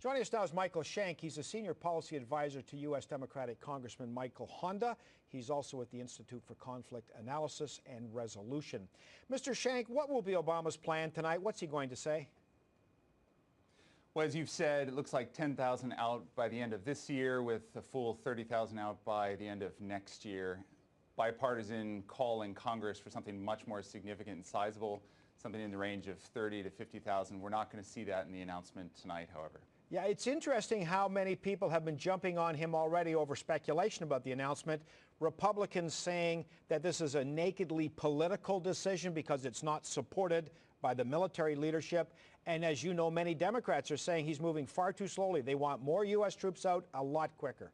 Joining us now is Michael Shank. He's a senior policy advisor to U.S. Democratic Congressman Michael Honda. He's also at the Institute for Conflict Analysis and Resolution. Mr. Shank, what will be Obama's plan tonight? What's he going to say? Well, as you've said, it looks like 10,000 out by the end of this year, with a full 30,000 out by the end of next year. Bipartisan call in Congress for something much more significant and sizable, something in the range of 30 to 50,000. We're not going to see that in the announcement tonight, however. Yeah, it's interesting how many people have been jumping on him already over speculation about the announcement. Republicans saying that this is a nakedly political decision because it's not supported by the military leadership. And as you know, many Democrats are saying he's moving far too slowly. They want more U.S. troops out a lot quicker.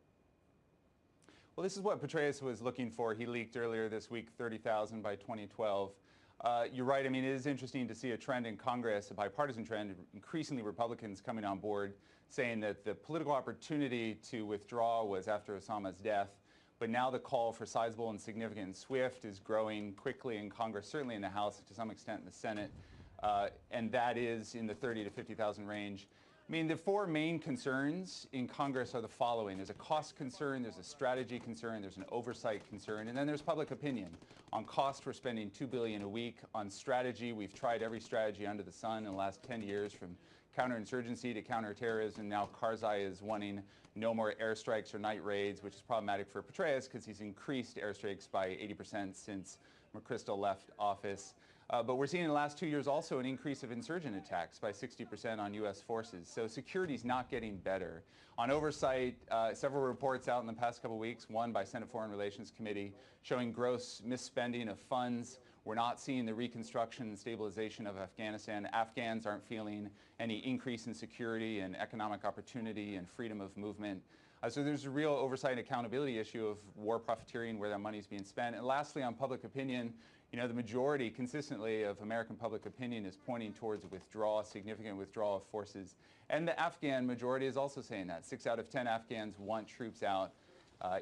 Well, this is what Petraeus was looking for. He leaked earlier this week 30,000 by 2012. You're right. I mean, it is interesting to see a trend in Congress, a bipartisan trend, increasingly Republicans coming on board, saying that the political opportunity to withdraw was after Osama's death. But now the call for sizable and significant and swift is growing quickly in Congress, certainly in the House, to some extent in the Senate, and that is in the 30 to 50,000 range. I mean, the four main concerns in Congress are the following. There's a cost concern, there's a strategy concern, there's an oversight concern, and then there's public opinion. On cost, we're spending $2 billion a week. On strategy, we've tried every strategy under the sun in the last 10 years, from counterinsurgency to counterterrorism. Now Karzai is wanting no more airstrikes or night raids, which is problematic for Petraeus because he's increased airstrikes by 80% since McChrystal left office. But we're seeing in the last 2 years also an increase of insurgent attacks by 60% on U.S. forces. So security's not getting better. On oversight, several reports out in the past couple of weeks, one by Senate Foreign Relations Committee, showing gross misspending of funds. We're not seeing the reconstruction and stabilization of Afghanistan. Afghans aren't feeling any increase in security and economic opportunity and freedom of movement. So there's a real oversight and accountability issue of war profiteering, where that money is being spent. And lastly, on public opinion, you know, the majority consistently of American public opinion is pointing towards withdrawal, significant withdrawal of forces. And the Afghan majority is also saying that. 6 out of 10 Afghans want troops out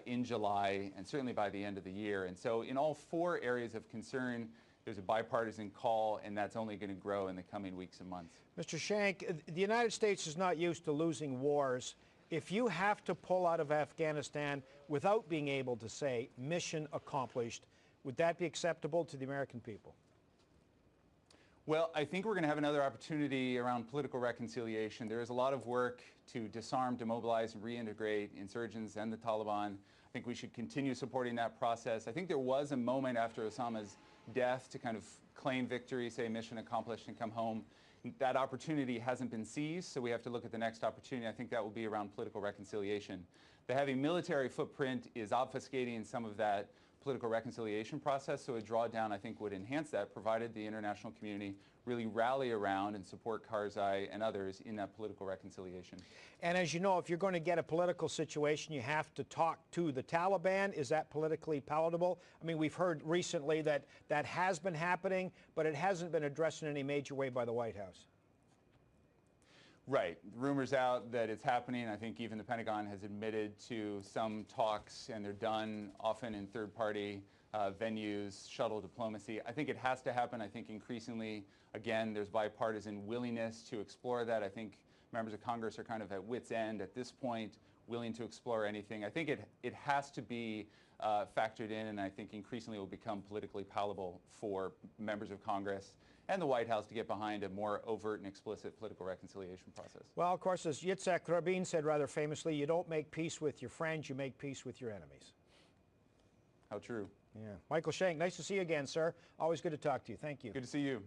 in July and certainly by the end of the year. And so in all four areas of concern, there's a bipartisan call, and that's only going to grow in the coming weeks and months. Mr. Shank, the United States is not used to losing wars. If you have to pull out of Afghanistan without being able to say mission accomplished, would that be acceptable to the American people? Well, I think we're going to have another opportunity around political reconciliation. There is a lot of work to disarm, demobilize, and reintegrate insurgents and the Taliban. I think we should continue supporting that process. I think there was a moment after Osama's death to kind of claim victory, say mission accomplished, and come home. That opportunity hasn't been seized, so we have to look at the next opportunity. I think that will be around political reconciliation. The heavy military footprint is obfuscating some of that political reconciliation process, so a drawdown, I think, would enhance that, provided the international community really rally around and support Karzai and others in that political reconciliation. And as you know, if you're going to get a political situation, you have to talk to the Taliban. Is that politically palatable? I mean, we've heard recently that that has been happening, but it hasn't been addressed in any major way by the White House. Right. Rumors out that it's happening. I think even the Pentagon has admitted to some talks, and they're done often in third-party venues, shuttle diplomacy. I think it has to happen. I think increasingly, again, there's bipartisan willingness to explore that. I think members of Congress are kind of at wit's end at this point, willing to explore anything. I think it has to be factored in, and I think increasingly will become politically palatable for members of Congress and the White House to get behind a more overt and explicit political reconciliation process. Well, of course, as Yitzhak Rabin said rather famously, you don't make peace with your friends, you make peace with your enemies. How true. Yeah. Michael Shank, nice to see you again, sir. Always good to talk to you. Thank you. Good to see you.